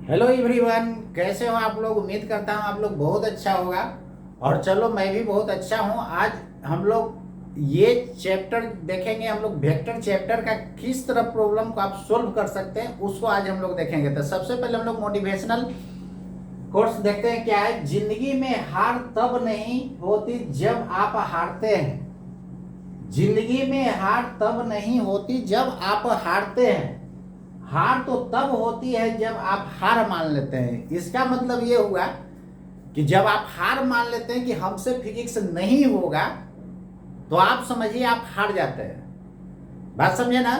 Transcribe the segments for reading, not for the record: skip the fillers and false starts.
Hello everyone, कैसे हो आप लोग। उम्मीद करता हूँ आप लोग बहुत अच्छा होगा। और चलो मैं भी बहुत अच्छा हूँ। आज हम लोग ये चैप्टर देखेंगे। हम लोग वेक्टर चैप्टर का किस तरह प्रॉब्लम को आप सोल्व कर सकते हैं उसको आज हम लोग देखेंगे। तो सबसे पहले हम लोग मोटिवेशनल कोर्स देखते हैं क्या है। जिंदगी में हार तब नहीं होती जब आप हारते हैं। जिंदगी में हार तब नहीं होती जब आप हारते हैं। हार तो तब होती है जब आप हार मान लेते हैं। इसका मतलब ये हुआ कि जब आप हार मान लेते हैं कि हमसे फिजिक्स नहीं होगा, तो आप समझिए आप हार जाते हैं। बात समझे ना।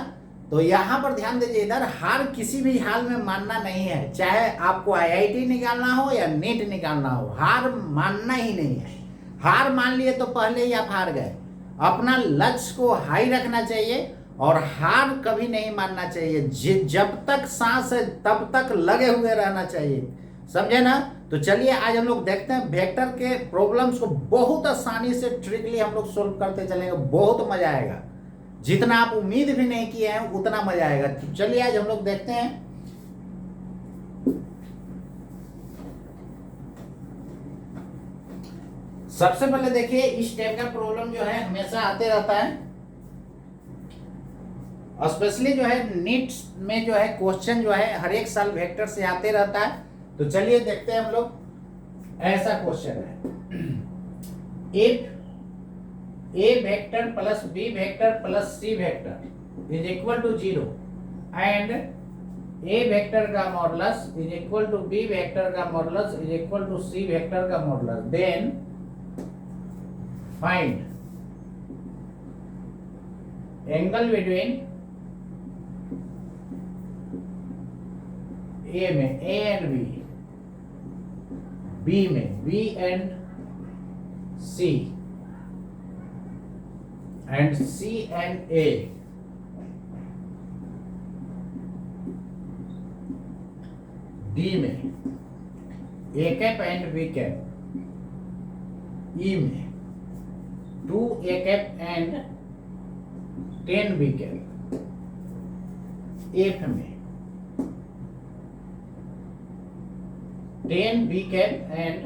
तो यहां पर ध्यान दीजिए, इधर हार किसी भी हाल में मानना नहीं है। चाहे आपको आईआईटी निकालना हो या नीट निकालना हो, हार मानना ही नहीं है। हार मान लिए तो पहले ही आप हार गए। अपना लक्ष्य को हाई रखना चाहिए और हार कभी नहीं मानना चाहिए। जब तक सांस है तब तक लगे हुए रहना चाहिए। समझे ना। तो चलिए आज हम लोग देखते हैं वेक्टर के प्रॉब्लम्स को बहुत आसानी से ट्रिकली हम लोग सोल्व करते चलेंगे। बहुत मजा आएगा। जितना आप उम्मीद भी नहीं किए हैं उतना मजा आएगा। तो चलिए आज हम लोग देखते हैं। सबसे पहले देखिए, इस टाइप का प्रॉब्लम जो है हमेशा आते रहता है। स्पेशली जो है नीट में जो है क्वेश्चन जो है हर एक साल वेक्टर से आते रहता है। तो चलिए देखते हैं हम लोग। ऐसा क्वेश्चन है, if a vector plus b vector plus c vector is equal to 0 and a vector का modulus is equal to b vector का modulus is equal to c vector का modulus, then find angle between a में a and b में b and c and C and A, D में A cap and B cap, E में 2A cap and 10B cap, F में 10B cap and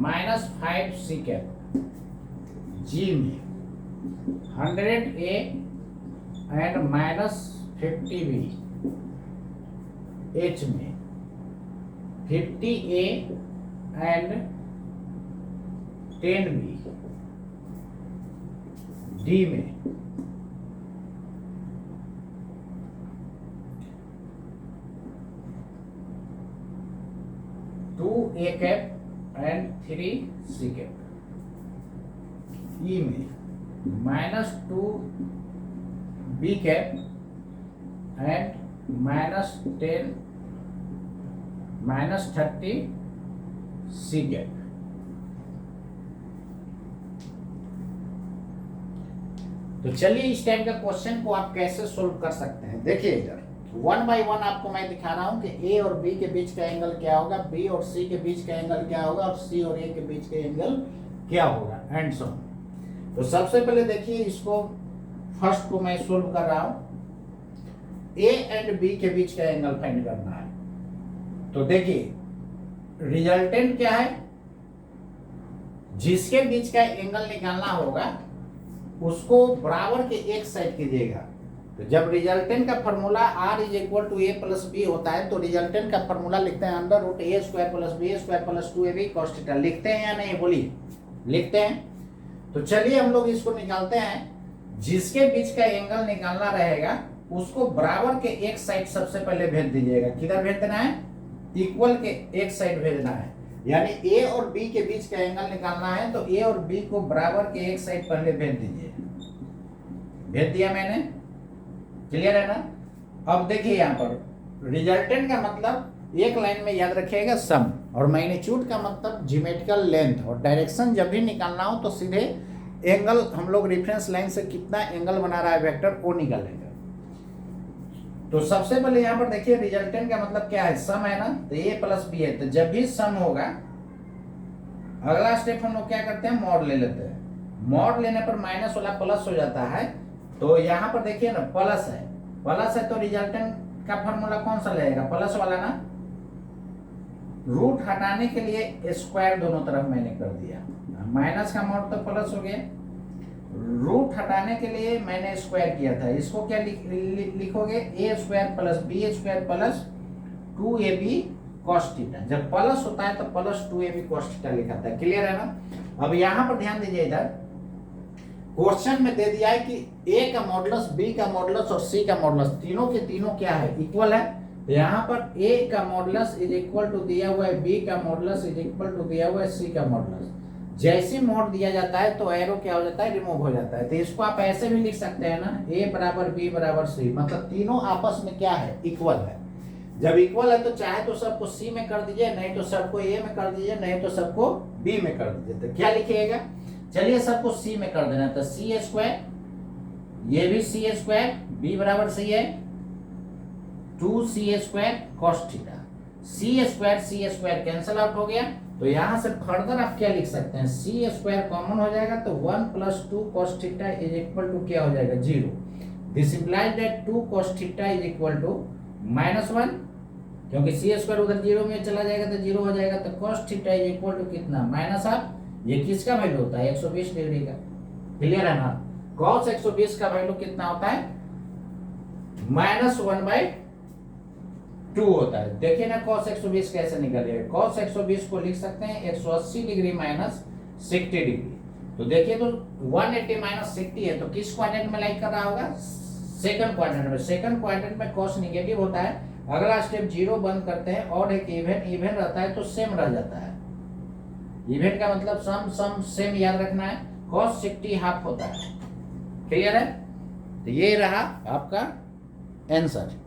-5C cap, G में 100A and -50B, H में 50A and 10B, D में 2A cap and 3C cap, E में -2B cap and -30C cap. तो चलिए इस type का question को आप कैसे सोल्व कर सकते हैं। देखिए इधर 1 बाय 1 आपको मैं दिखा रहा हूं कि A और B के बीच का एंगल क्या होगा, B और C के बीच का एंगल क्या होगा और C और A के बीच का एंगल क्या होगा एंड सो। तो सबसे पहले देखिए, इसको फर्स्ट को मैं सोल्व कर रहा हूं। ए एंड बी के बीच का एंगल फाइंड करना है। तो देखिए रिजल्टेंट क्या है, जिसके बीच का एंगल निकालना होगा उसको बराबर के एक साइड कीजिएगा। तो जब रिजल्टेंट का formula r is equal to a plus b होता है तो रिजल्टेंट का फॉर्मूला लिखते हैं under root a square plus B square plus 2ab cos theta. लिखते हैं या नहीं बोलिए, लिखते हैं। तो चलिए हम लोग इसको निकालते हैं। जिसके बीच का एंगल निकालना रहेगा उसको बराबर के एक साइड सबसे पहले भेज दीजिएगा। किधर भेज देना है, इक्वल के एक साइड भेजना है। यानी ए और बी के बीच का एंगल निकालना है तो ए और बी को बराबर के एक साइड पहले भेज दीजिए। भेज दिया मैंने, क्लियर है ना। अब देखिए यहाँ पर रिजल्टेंट का मतलब एक लाइन में याद रखिएगा सम, और मैग्नीट्यूड का मतलब ज्योमेट्रिकल लेंथ, और डायरेक्शन जब भी निकालना हो तो सीधे एंगल हम लोग रेफरेंस लाइन से कितना एंगल बना रहा है वेक्टर वो निकालेंगे। तो सबसे पहले यहाँ पर देखिए रिजल्टेंट का मतलब क्या है, सम है ना। तो ए प्लस बी है, तो जब भी सम होगा अगला स्टेप हम लोग क्या करते हैं, मॉड ले लेते हैं। मॉड लेने पर माइनस वाला प्लस हो जाता है। तो यहाँ पर देखिए ना प्लस है तो रिजल्टेंट का फॉर्मूला कौन सा लगेगा, प्लस वाला ना। रूट हटाने के लिए स्क्वायर दोनों तरफ मैंने कर दिया, माइनस का मोड तो प्लस हो गया, रूट हटाने के लिए मैंने स्क्वायर किया था, इसको क्या लिखोगे, A square plus B square plus 2ab cos theta. जब प्लस होता है तो प्लस 2ab cos थीटा लिखा था। क्लियर है ना। अब यहां पर ध्यान दीजिए, इधर क्वेश्चन में दे दिया है कि ए का मॉडुलस, बी का मॉडुलस और सी का मॉडुलस तीनों के तीनों क्या है, इक्वल है। तो यहाँ पर ए का मॉडुलस इज इक्वल टू दिया हुआ है बी का मॉडुलस इज इक्वल टू दिया हुआ है सी का मॉडुलस। जैसे मोड दिया जाता है तो एरो क्या हो जाता है, रिमूव हो जाता है। तो इसको आप ऐसे भी लिख सकते हैं ना, ए बराबर बी बराबर सी, मतलब तीनों आपस में क्या है, इक्वल है। जब इक्वल है तो चाहे तो सबको सी में कर दीजिए, नहीं तो सबको ए में कर दीजिए, नहीं तो सबको बी में कर दीजिए। तो क्या लिखिएगा, चलिए सबको सी में कर देना, तो सी स्क्वायर, ये भी सी स्क्वायर, बी बराबर सी है 2c स्क्वायर cos थीटा, सी स्क्वायर कैंसल आउट हो गया। तो यहां से फर्दर आप क्या लिख सकते हैं, सी स्क्वायर कॉमन हो जाएगा तो 1 + 2 cos theta is equal to क्या हो जाएगा, 0। This implies that 2 cos theta is equal to -1, क्योंकि सी स्क्वायर उधर 0 में चला जाएगा तो 0 हो जाएगा। तो cos theta is equal to कितना, -1। ये किसका वैल्यू होता है, 120 डिग्री का। क्लियर है ना। cos 120 का वैल्यू कितना होता है, -1/2 होता है। देखिए ना cos 120 कैसे निकलेगा, cos 120 को लिख सकते हैं 180 डिग्री माइनस 60 डिग्री। तो देखिए तो 180 माइनस 60 है, तो किस क्वाड्रेंट में लाइक कर रहा होगा, सेकंड क्वाड्रेंट में। सेकंड क्वाड्रेंट में cos नेगेटिव होता है, अगला स्टेप 0 बंद करते हैं और एक इवन रहता है तो सेम रह जाता है। इवन का मतलब सम सेम याद रखना है, cos 60 हाफ होता है। क्लियर है। तो ये रहा आपका आंसर।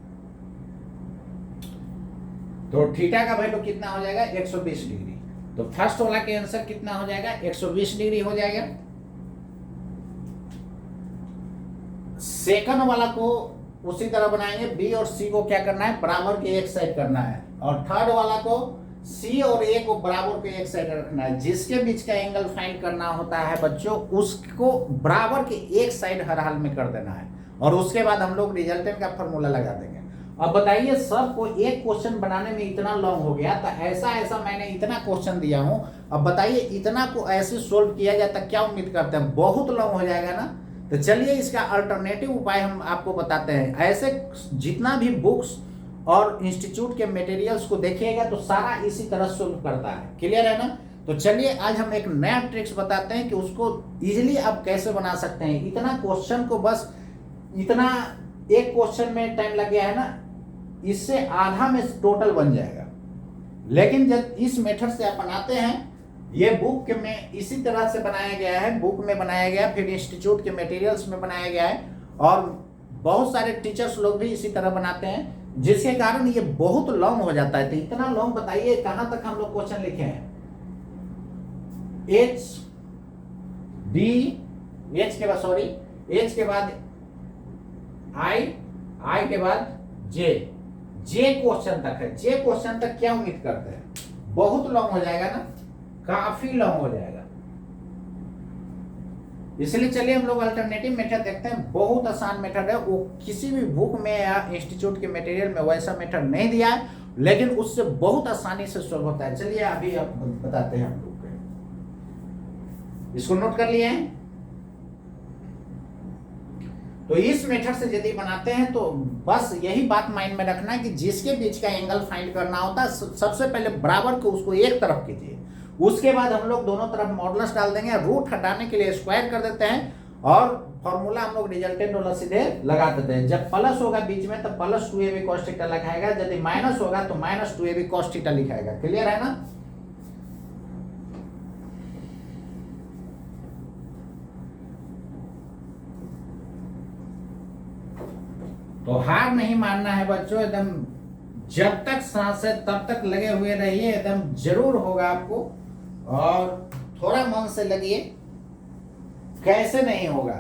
तो थीटा का वैल्यू कितना हो जाएगा, 120 डिग्री। तो फर्स्ट वाला के आंसर कितना हो जाएगा, 120 डिग्री हो जाएगा। सेकंड वाला को उसी तरह बनाएंगे, बी और सी को क्या करना है, बराबर के एक साइड करना है, और थर्ड वाला को सी और ए को बराबर के एक साइड रखना है। जिसके बीच का एंगल फाइंड करना होता है बच्चों, उसको बराबर के एक साइड हर हाल में कर देना है, और उसके बाद हम लोग रिजल्टेंट का फॉर्मूला लगा देंगे। अब बताइए, सबको एक क्वेश्चन बनाने में इतना लॉन्ग हो गया, तो ऐसा मैंने इतना क्वेश्चन दिया हूं, अब बताइए इतना को ऐसे सोल्व किया जाए तो क्या उम्मीद करते हैं, बहुत लॉन्ग हो जाएगा ना। तो चलिए इसका अल्टरनेटिव उपाय हम आपको बताते हैं। ऐसे जितना भी बुक्स और इंस्टीट्यूट के मटेरियल्स को देखिएगा तो सारा इसी तरह सोल्व करता है। क्लियर है ना। तो चलिए आज हम एक नया ट्रिक्स बताते हैं कि उसको इजीली आप कैसे बना सकते हैं। इतना क्वेश्चन को बस इतना एक क्वेश्चन में टाइम लग गया है ना, इससे आधा में टोटल बन जाएगा। लेकिन जब इस मेथड से आप बनाते हैं, ये बुक में इसी तरह से बनाया गया है, बुक में बनाया गया, फिर इंस्टीट्यूट के मटेरियल्स में बनाया गया है, और बहुत सारे टीचर्स लोग भी इसी तरह बनाते हैं, जिसके कारण ये बहुत लॉन्ग हो जाता है। तो इतना लॉन्ग बताइए कहां तक हम लोग क्वेश्चन लिखे हैं, एच के बाद आई के बाद जे क्वेश्चन तक है। जे क्वेश्चन तक क्या उम्मीद करते हैं, बहुत लॉन्ग हो जाएगा ना, काफी लॉन्ग हो जाएगा। इसलिए चलिए हम लोग अल्टरनेटिव मेथड देखते हैं। बहुत आसान मेथड है, वो किसी भी बुक में या इंस्टीट्यूट के मटेरियल में वैसा मेथड नहीं दिया है, लेकिन उससे बहुत आसानी से सॉल्व होता है। चलिए अभी आप बताते हैं हम लोग को, इसको नोट कर लिए हैं। तो इस मेथड से यदि बनाते हैं तो बस यही बात माइंड में रखना है कि जिसके बीच का एंगल फाइंड करना होता है, सबसे पहले बराबर को उसको एक तरफ कीजिए, उसके बाद हम लोग दोनों तरफ मॉडुलस डाल देंगे, रूट हटाने के लिए स्क्वायर कर देते हैं, और फॉर्मूला हम लोग रिजल्टेंट वाला सीधे लगा देते हैं। जब प्लस होगा बीच में तो प्लस 2ab cos थीटा लिखाएगा, यदि माइनस होगा तो माइनस 2ab cos थीटा लिखाएगा। क्लियर है ना। तो हार नहीं मानना है बच्चों, एकदम जब तक सांस है तब तक लगे हुए रहिए, एकदम जरूर होगा आपको। और थोड़ा मन से लगिए, कैसे नहीं होगा,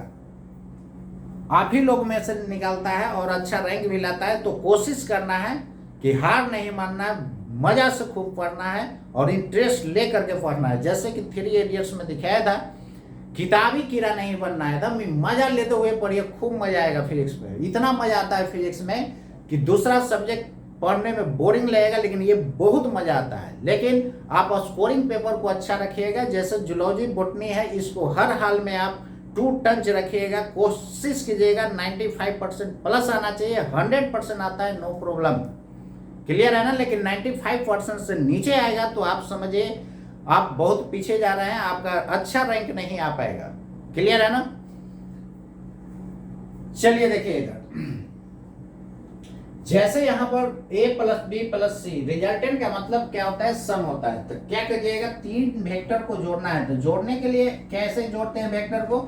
आप ही लोग में से निकालता है और अच्छा रैंक भी लाता है। तो कोशिश करना है कि हार नहीं मानना है, मजा से खूब पढ़ना है और इंटरेस्ट ले करके पढ़ना है। जैसे कि 3 इडियट्स में दिखाया था, किताबी कीड़ा नहीं बनना है, एकदम मजा लेते हुए पढ़िए, खूब मजा आएगा फिजिक्स में। इतना मजा आता है फिजिक्स में कि दूसरा सब्जेक्ट पढ़ने में बोरिंग लगेगा, लेकिन ये बहुत मजा आता है। लेकिन आप स्कोरिंग पेपर को अच्छा रखिएगा, जैसे जूलॉजी बॉटनी है, इसको हर हाल में आप 2 टंच रखिएगा, कोशिश कीजिएगा 95% प्लस आना चाहिए। 100% आता है नो प्रॉब्लम, क्लियर है ना। लेकिन 95% से नीचे आएगा तो आप समझिए आप बहुत पीछे जा रहे हैं, आपका अच्छा रैंक नहीं आ पाएगा, क्लियर है ना। चलिए देखिए इधर, जैसे यहां पर a plus b plus c, resultant का मतलब क्या होता है, सम होता है। तो क्या करिएगा, 3 वेक्टर को जोड़ना है। तो जोड़ने के लिए कैसे जोड़ते हैं वेक्टर को,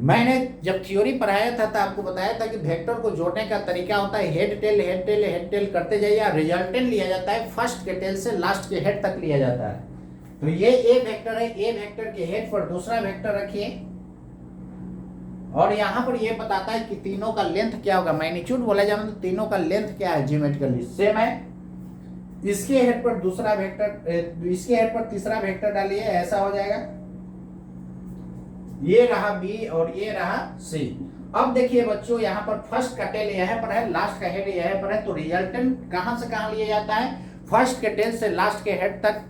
मैंने जब थ्योरी पढ़ाया था तो आपको बताया था कि वेक्टर को जोड़ने का तरीका होता है head tail head tail head tail करते जाइए। रिजल्टेंट लिया जाता है फर्स्ट के टेल से लास्ट के हेड तक लिया जाता है। तो ये ए वेक्टर है, ए वेक्टर के हेड पर दूसरा वेक्टर रखिए, और यहां पर ये बताता है कि तीनों का लेंथ क्या होगा। मैग्नीट्यूड बोला जाए तो तीनों का लेंथ क्या है, ज्योमेट्रिकली सेम है। इसके हेड पर दूसरा वेक्टर, इसके हेड पर तीसरा वेक्टर डालिए, ऐसा हो जाएगा। ये रहा बी और ये रहा सी। अब देखिए बच्चों, यहाँ पर फर्स्ट का टेल यहाँ पर है, लास्ट का हेड यहाँ पर है। तो रिजल्टेंट कहां से कहां लिया जाता है, फर्स्ट के टेल से लास्ट के हेड तक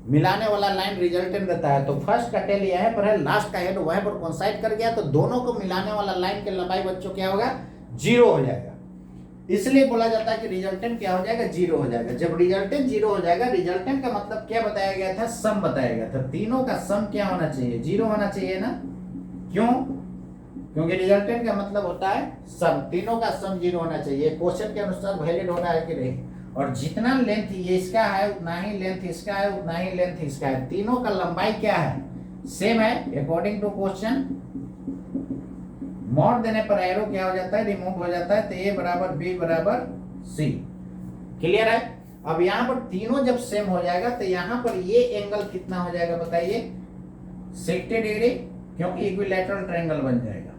मिलाने वाला लाइन रिजल्टेंट देता है। तो फर्स्ट का टेल यहाँ पर है, लास्ट का हेड वहां पर कोइंसाइड कर गया, तो दोनों को मिलाने वाला लाइन की लंबाई बच्चों क्या होगा, 0 हो जाएगा। इसलिए बोला जाता है कि रिजल्टेंट क्या हो जाएगा, 0 हो जाएगा। जब रिजल्टेंट 0 हो जाएगा, रिजल्टेंट का मतलब क्या बताया गया था, सम बताया गया था। तीनों का सम क्या होना चाहिए, 0 होना चाहिए ना। क्यों, क्योंकि रिजल्टेंट का मतलब होता है सम, तीनों का सम 0 होना चाहिए। क्वेश्चन के अनुसार वैलिड होना है कि नहीं। और जितना लेंथ ये इसका है उतना ही लेंथ इसका है, उतना ही लेंथ इसका है। तीनों का लंबाई क्या है, सेम है अकॉर्डिंग टू क्वेश्चन। मॉड देने पर एरो क्या हो जाता है, रिमूव हो जाता है। तो ए बराबर बी बराबर सी, क्लियर है। अब यहाँ पर तीनों जब सेम हो जाएगा तो यहाँ पर ये एंगल कितना हो जाएगा बताइए, 60 डिग्री, क्योंकि इक्विलैटरल ट्रायंगल बन जाएगा।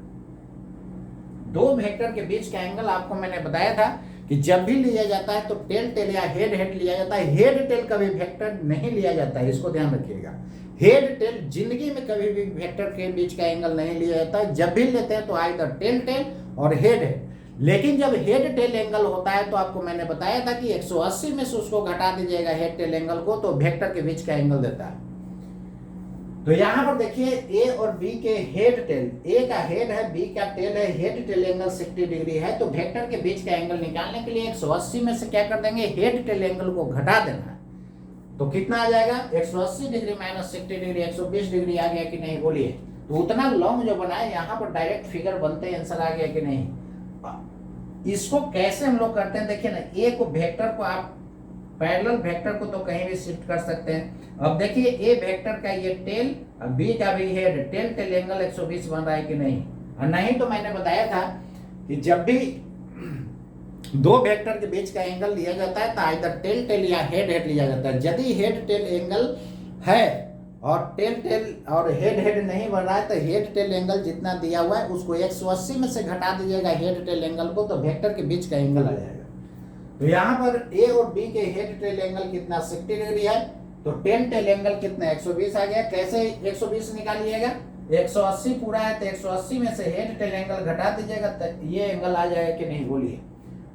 दो वेक्टर के बीच का एंगल आपको मैंने बताया था कि जब भी लिया जाता है तो टेल टेल या हेड हेड लिया जाता है। हेड टेल कभी वेक्टर नहीं लिया जाता है, इसको ध्यान रखिएगा। हेड टेल जिंदगी में कभी भी वेक्टर के बीच का एंगल नहीं लिया जाता है। जब भी लेते हैं तो आइदर टेल टेल और हेड हेड। लेकिन जब हेड टेल एंगल होता है तो आपको मैंने बताया था कि 180 में से उसको घटा दीजिएगा हेड टेल एंगल को, तो वेक्टर के बीच का एंगल देता है। तो यहां पर देखिए ए और बी के हेड टेल, ए का हेड है, बी का टेल है, हेड टेल एंगल 60 डिग्री है। तो वेक्टर के बीच का एंगल निकालने के लिए 180 में से क्या कर देंगे, हेड टेल एंगल को घटा देना है। तो कितना आ जाएगा, 180 डिग्री माइनस 60 डिग्री, 120 डिग्री आ गया कि नहीं बोलिए। तो उतना लॉन्ग जो बना है यहाँ पर डायरेक्ट फिगर बनते हैं, आंसर आ गया कि नहीं। इसको कैसे हम लोग करते हैं, देखिए ना, ए को वेक्टर को आप पैरेलल वेक्टर को तो कहीं भी शिफ्ट कर सकते हैं। अब देखिए ए वेक्टर का ये टेल और बी का भी हेड, टेल टेल एंगल 120 बन रहा है कि नहीं। और नहीं तो मैंने बताया था कि जब भी दो वेक्टर के बीच का एंगल लिया जाता है तो आइदर टेल टेल या हेड हेड लिया जाता है। यदि हेड टेल एंगल है और टेल टेल और हेड हेड नहीं बन रहा है तो हेड टेल एंगल जितना दिया हुआ है उसको 180 में से घटा दीजिएगा हेड टेल एंगल को, तो वेक्टर के बीच का एंगल आ जाएगा। तो यहाँ पर ए और बी के हेड टेल एंगल कितना, 60 डिग्री है। तो टेल टेल एंगल कितना, 120 आ गया। कैसे 120 निकालिएगा, 180 पूरा है तो 180 में से हेड टेल एंगल घटा दीजिएगा तो ये एंगल आ जाएगा कि नहीं बोलिए।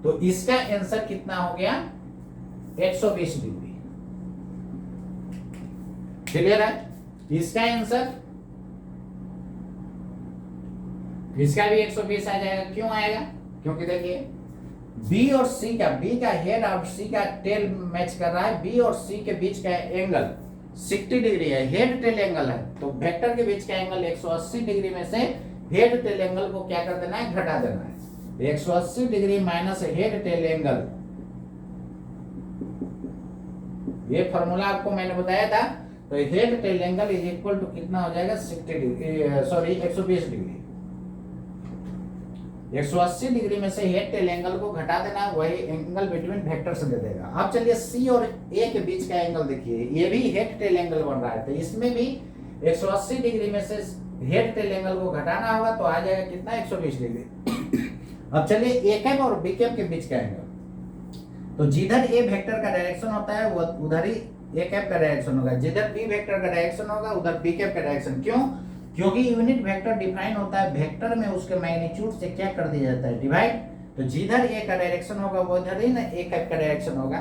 तो इसका आंसर कितना हो गया, 120 डिग्री, क्लियर है। इसका आंसर, इसका भी 120 आ जाएगा। क्यों आएगा, क्योंकि देखिए बी और सी का, बी का हेड और सी का टेल मैच कर रहा है। बी और सी के बीच का एंगल 60 डिग्री है, हेड टेल एंगल है। तो वेक्टर के बीच का एंगल 180 डिग्री में से हेड टेल एंगल को क्या कर देना है, घटा देना है। 180 degree minus head tail angle, ये फॉर्मूला आपको मैंने बताया था। तो head tail angle is equal to कितना हो जाएगा, 60 डिग्री, सॉरी 120 डिग्री। 180 डिग्री में से हेड टेल एंगल को घटा देना, वही एंगल बिटवीन वेक्टर से दे देगा। अब चलिए सी और ए के बीच का एंगल देखिए, ये भी हेड टेल एंगल बन रहा है। तो इसमें भी 180 डिग्री में से हेड टेल एंगल को घटाना होगा तो आ जाएगा कितना, 120 डिग्री। अब चलिए ए कैप और बी कैप के बीच का एंगल, तो जिधर ए वेक्टर का डायरेक्शन होता है वो उधर ही ए कैप का डायरेक्शन होगा, जिधर बी वेक्टर का डायरेक्शन होगा उधर बी कैप का डायरेक्शन। क्यों, क्योंकि यूनिट वेक्टर डिफाइन होता है वेक्टर में उसके मैग्नीट्यूड से क्या कर दिया जाता है, डिवाइड। तो जिधर ए का डायरेक्शन होगा वो इधर ही ना ए कैप का डायरेक्शन होगा,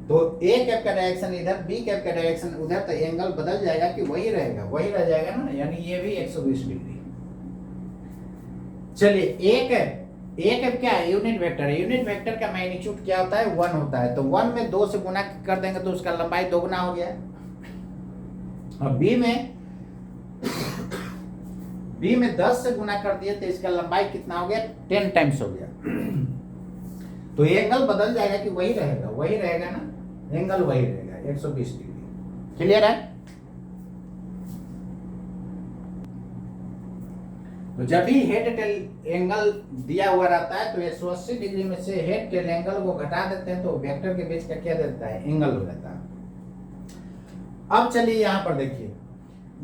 तो ए कैप का डायरेक्शन इधर, बी कैप का डायरेक्शन उधर, तो एंगल बदल जाएगा कि वही रहेगा, वही रह जाएगा ना, यानी ये भी 120 डिग्री। चलिए ए कैप क्या है, यूनिट वेक्टर है। यूनिट वेक्टर का मैग्नीट्यूड क्या होता है, 1 होता है, तो 1 में 2 से गुना कर देंगे तो उसका लंबाई 2 गुना हो गया। और बी में 10 से गुना कर दिए तो इसका लंबाई कितना हो गया, 10 टाइम्स हो गया। तो एंगल बदल जाएगा कि वही रहेगा ना, एंगल वही रहेगा 120 डिग्री। क्लियर है? तो जब भी हेड टेल एंगल दिया हुआ रहता है तो 180 डिग्री में से हेड टेल एंगल को घटा देते हैं तो वेक्टर के बीच का क्या देता है, एंगल हो जाता है। अब चलिए यहां पर देखिए,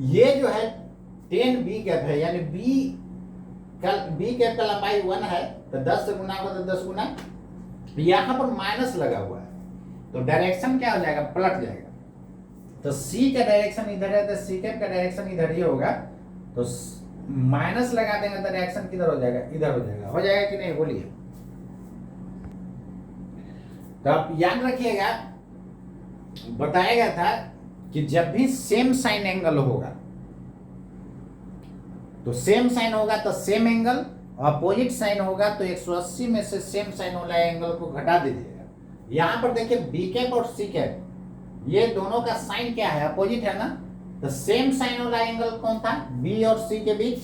ये जो है 10 बी कैप है, यानी बी कैप का लंबाई 1 है, तो 10 से गुना होगा तो 10 गुना, यहां पर माइनस लगा हुआ है तो डायरेक्शन क्या हो जाएगा, पलट जाएगा। तो सी का डायरेक्शन इधर है तो सी कैप का डायरेक्शन इधर ही होगा, तो माइनस लगा देंगे तो डायरेक्शन किधर हो जाएगा, इधर हो जाएगा कि नहीं, बोलिए। तो आप याद रखिएगा, बताया गया था कि जब भी सेम साइन एंगल होगा तो सेम साइन होगा तो सेम एंगल, अपोजिट साइन होगा तो 180 में से सेम साइन वाला एंगल को घटा दीजिएगा। यहां पर देखिए बी कैप और सी कैप ये दोनों का साइन क्या है, अपोजिट है ना, तो सेम साइन वाला एंगल कौन था, बी और सी के बीच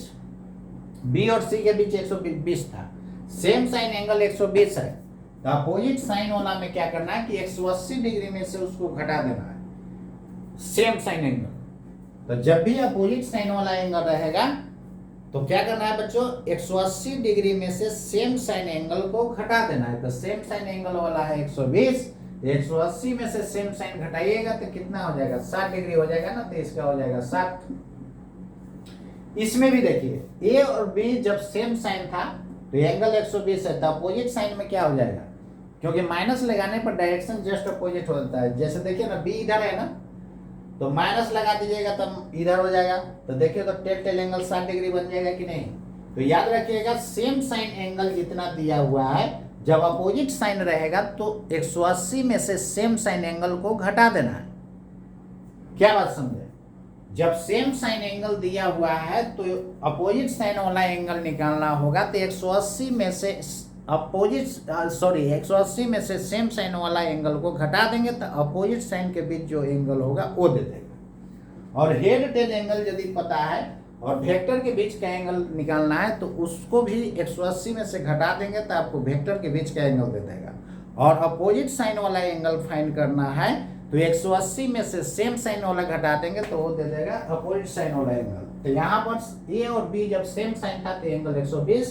120 था। सेम साइन एंगल 120 है, तो अपोजिट साइन वाला में क्या करना है कि 180 डिग्री में से उसको घटा देना है, सेम साइन एंगल। तो जब भी अपोजिट साइन वाला एंगल रहेगा तो क्या करना है बच्चों, 180 डिग्री में से सेम साइन एंगल को घटा देना है। तो सेम साइन एंगल वाला है 120, 180 में से सेम साइन घटाइएगा तो कितना हो जाएगा, 60 डिग्री हो जाएगा ना, तो इसका हो जाएगा 60। इसमें भी देखिए ए और बी जब सेम साइन था तो एंगल 120 है, तो अपोजिट साइन में क्या हो जाएगा, क्योंकि माइनस लगाने पर डायरेक्शन जस्ट अपोजिट होता है। जैसे देखिए ना, बी इधर है ना, तो माइनस लगा दीजिएगा तब इधर हो जाएगा, तो देखिए तो टेल एंगल 60 डिग्री बन जाएगा कि नहीं। तो याद रखिएगा, सेम साइन एंगल जितना दिया हुआ है, जब अपोजिट साइन रहेगा तो 180 में से सेम साइन एंगल को घटा देना है। क्या बात समझे, जब सेम साइन एंगल दिया हुआ है तो अपोजिट साइन वाला एंगल निकालना होगा, तो 180 में से 180 में से सेम साइन वाला एंगल को घटा देंगे तो अपोजिट साइन के बीच जो एंगल होगा वो दे देगा। और हेड टेल एंगल यदि पता है और वेक्टर के बीच का एंगल निकालना है तो उसको भी 180 में से घटा देंगे तो आपको वेक्टर के बीच का एंगल दे देगा। और अपोजिट साइन वाला एंगल फाइंड करना है तो 180 में से सेम साइन वाला घटा देंगे तो वो दे देगा अपोजिट साइन वाला एंगल। तो यहाँ पर ए और बी जब सेम साइन था तो एंगल 120,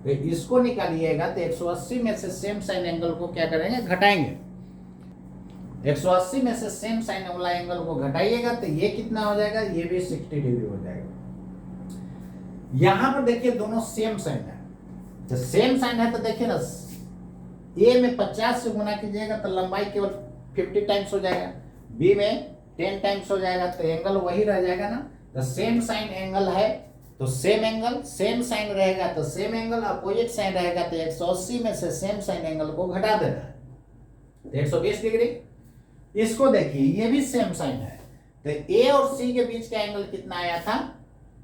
तो इसको निकालिएगा तो 180 में से सेम साइन एंगल को क्या करेंगे, घटाएंगे। 180 में से सेम साइन वाला एंगल को घटाइएगा तो ये कितना हो जाएगा, ये भी 60 डिग्री हो जाएगा। यहां पर देखिए दोनों सेम साइन है, तो सेम साइन है तो देखिए ना, ए में 50 से गुना कीजिएगा तो लंबाई केवल 50 टाइम्स हो जाएगा, बी में 10 टाइम्स हो जाएगा, तो एंगल वही रह जाएगा ना। तो सेम साइन एंगल है तो सेम एंगल, सेम साइन रहेगा तो सेम एंगल, अपोजिट साइन रहेगा तो 180 में से सेम साइन एंगल को घटा देना है तो 120 डिग्री। इसको देखिए, ये भी सेम साइन है, तो ए और सी के बीच का एंगल कितना आया था,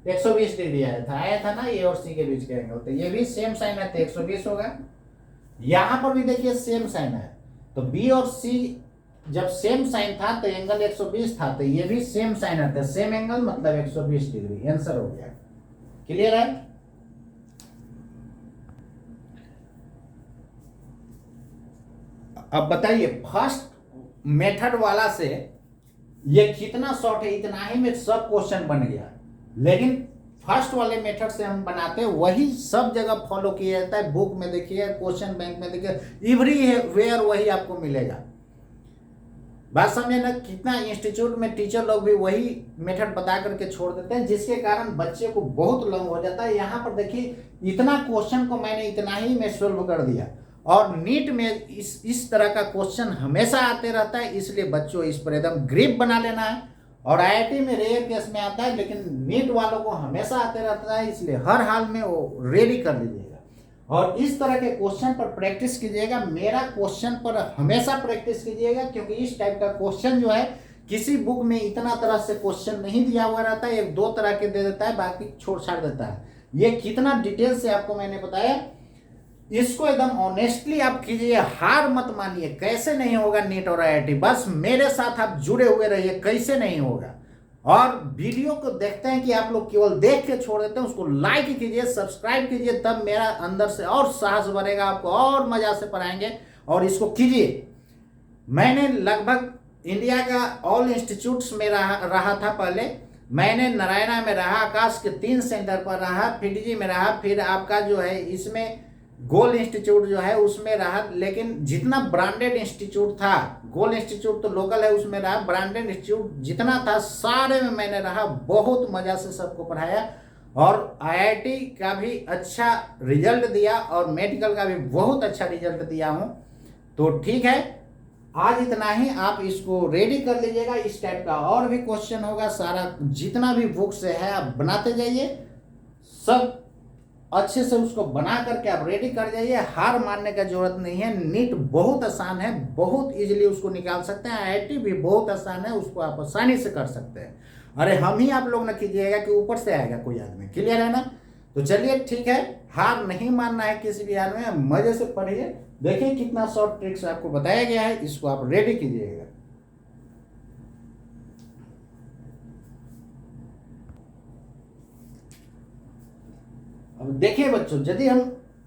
120 डिग्री आया था ना, ए और सी के बीच का एंगल, तो ये भी सेम साइन है तो 120 होगा। यहां पर भी देखिए सेम साइन है, तो बी और सी जब सेम साइन था तो एंगल 120 था, तो ये भी सेम साइन है तो सेम एंगल मतलब 120 डिग्री, आंसर हो गया। क्लियर है? अब बताइए, फर्स्ट मेथड वाला से ये कितना शॉर्ट है, इतना ही में सब क्वेश्चन बन गया, लेकिन फर्स्ट वाले मेथड से हम बनाते हैं वही सब जगह फॉलो किया जाता है। बुक में देखिए, क्वेश्चन बैंक में देखिए, एवरीवेयर वही आपको मिलेगा। बात समझे ना, कितना इंस्टीट्यूट में टीचर लोग भी वही मेथड बता करके छोड़ देते हैं, जिसके कारण बच्चे को बहुत लॉन्ग हो जाता है। यहाँ पर देखिए, इतना क्वेश्चन को मैंने इतना ही में सोल्व कर दिया, और नीट में इस तरह का क्वेश्चन हमेशा आते रहता है, इसलिए बच्चों इस पर एकदम ग्रिप बना लेना है। और आईआईटी में रेयर केस में आता है, लेकिन नीट वालों को हमेशा आते रहता है, इसलिए हर हाल में वो रेडी कर लीजिएगा। और इस तरह के क्वेश्चन पर प्रैक्टिस कीजिएगा, मेरा क्वेश्चन पर हमेशा प्रैक्टिस कीजिएगा, क्योंकि इस टाइप का क्वेश्चन जो है किसी बुक में इतना तरह से क्वेश्चन नहीं दिया हुआ रहता है, एक दो तरह के दे देता है, बाकी छोड़ छाड़ देता है। ये कितना डिटेल से आपको मैंने बताया, इसको एकदम ऑनेस्टली आप कीजिए, हार मत मानिए। कैसे नहीं होगा नीट और आईआईटी, बस मेरे साथ आप जुड़े हुए रहिए, कैसे नहीं होगा। और वीडियो को देखते हैं कि आप लोग केवल देख के छोड़ देते हैं, उसको लाइक कीजिए, सब्सक्राइब कीजिए, तब मेरा अंदर से और साहस बढ़ेगा, आपको और मजा से पढ़ाएंगे। और इसको कीजिए। मैंने लगभग इंडिया का ऑल इंस्टीट्यूट्स में रहा था पहले, मैंने नारायणा में रहा, आकाश के 3 सेंटर पर रहा, फिडजी में रहा, फिर आपका जो है इसमें गोल इंस्टीट्यूट जो है उसमें रहा। लेकिन जितना ब्रांडेड इंस्टीट्यूट था, गोल इंस्टीट्यूट तो लोकल है उसमें रहा, ब्रांडेड इंस्टीट्यूट जितना था सारे में मैंने रहा, बहुत मजा से सबको पढ़ाया। और आईआईटी का भी अच्छा रिजल्ट दिया और मेडिकल का भी बहुत अच्छा रिजल्ट दिया हूँ। तो ठीक है, आज इतना ही, आप इसको रेडी कर लीजिएगा। इस टाइप का और भी क्वेश्चन होगा, सारा जितना भी बुक से है आप बनाते जाइए, सब अच्छे से उसको बना करके आप रेडी कर जाइए। हार मानने का जरूरत नहीं है, नीट बहुत आसान है, बहुत इजीली उसको निकाल सकते हैं, आईआईटी भी बहुत आसान है, उसको आप आसानी से कर सकते हैं। अरे हम ही आप लोग ना कीजिएगा कि ऊपर से आएगा कोई आदमी, क्लियर है ना। तो चलिए ठीक है, हार नहीं मानना है किसी भी हाल में, मजे से पढ़िए। देखिए कितना शॉर्ट ट्रिक्स आपको बताया गया है, इसको आप रेडी कीजिएगा। अब देखिए बच्चों, यदि हम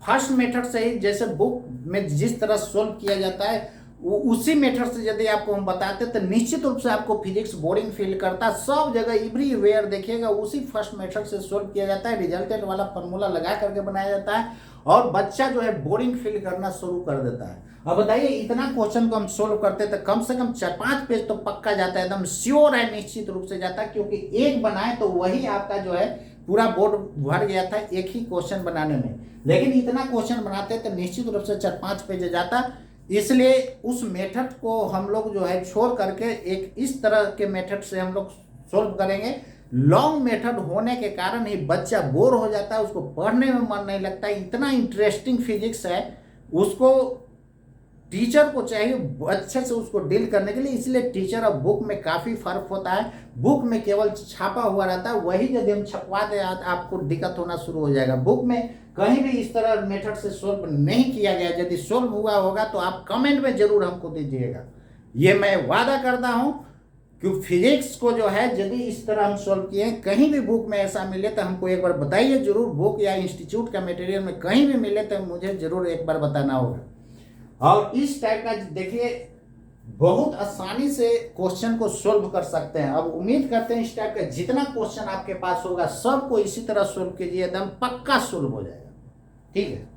फर्स्ट मेथड से ही, जैसे बुक में जिस तरह सोल्व किया जाता है उसी मेथड से यदि आपको हम बताते तो निश्चित रूप से आपको फिजिक्स बोरिंग फील करता। सब जगह एवरीवेयर देखिएगा उसी फर्स्ट मेथड से सोल्व किया जाता है, रिजल्टेंट वाला फॉर्मूला लगा करके बनाया जाता है, और बच्चा जो है बोरिंग फील करना शुरू कर देता है। अब बताइए, इतना क्वेश्चन को हम सोल्व करते तो कम से कम 4-5 पेज तो पक्का जाता है, एकदम श्योर है, निश्चित रूप से जाता है, क्योंकि एक बनाए तो वही आपका जो है पूरा बोर्ड भर गया था एक ही क्वेश्चन बनाने में। लेकिन इतना क्वेश्चन बनाते तो निश्चित रूप से 4-5 पेज जाता। इसलिए उस मेथड को हम लोग जो है छोड़ करके एक इस तरह के मेथड से हम लोग सोल्व करेंगे। लॉन्ग मेथड होने के कारण ही बच्चा बोर हो जाता है, उसको पढ़ने में मन नहीं लगता। इतना इंटरेस्टिंग फिजिक्स है, उसको टीचर को चाहिए अच्छे से उसको डील करने के लिए। इसलिए टीचर और बुक में काफ़ी फर्क होता है। बुक में केवल छापा हुआ रहता है, वही यदि हम छपवा दें आपको दिक्कत होना शुरू हो जाएगा। बुक में कहीं भी इस तरह मेथड से सोल्व नहीं किया गया। यदि सोल्व हुआ होगा तो आप कमेंट में जरूर हमको दीजिएगा, ये मैं वादा करता हूँ। कि फिजिक्स को जो है यदि इस तरह हम सोल्व किए, कहीं भी बुक में ऐसा मिले तो हमको एक बार बताइए जरूर। बुक या इंस्टीट्यूट का मटेरियल में कहीं भी मिले तो मुझे जरूर एक बार बताना होगा। और इस टाइप का देखिए बहुत आसानी से क्वेश्चन को सोल्व कर सकते हैं। अब उम्मीद करते हैं इस टाइप का जितना क्वेश्चन आपके पास होगा सबको इसी तरह सोल्व कीजिए, एकदम पक्का सोल्व हो जाएगा। ठीक है।